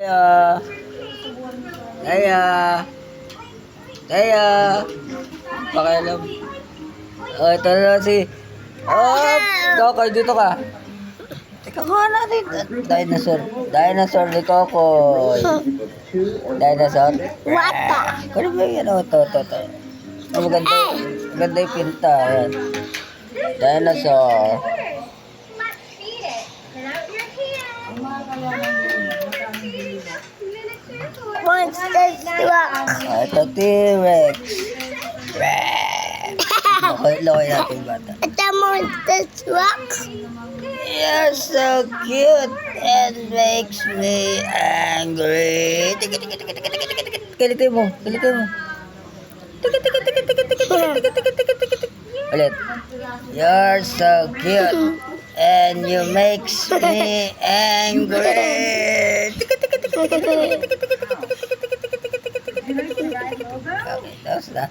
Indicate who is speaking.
Speaker 1: Kaya, kaya, kaya, pakialam. Oh, ito na si, Kokoy, dito ka. Teka nga natin. Dinosaur ni Kokoy. Dinosaur.
Speaker 2: What the?
Speaker 1: Ano ba yan? Oh, to. Oh, maganda yung pinta. Ayan. Dinosaur.
Speaker 2: Monster truck.
Speaker 1: Ah, ito, T-Rex. Lokoy natin yung bata.
Speaker 2: Ito monster truck.
Speaker 1: You're so cute and makes me angry. Kalitin mo. Ulit. You're so cute and you makes me angry. Okay, tapos na.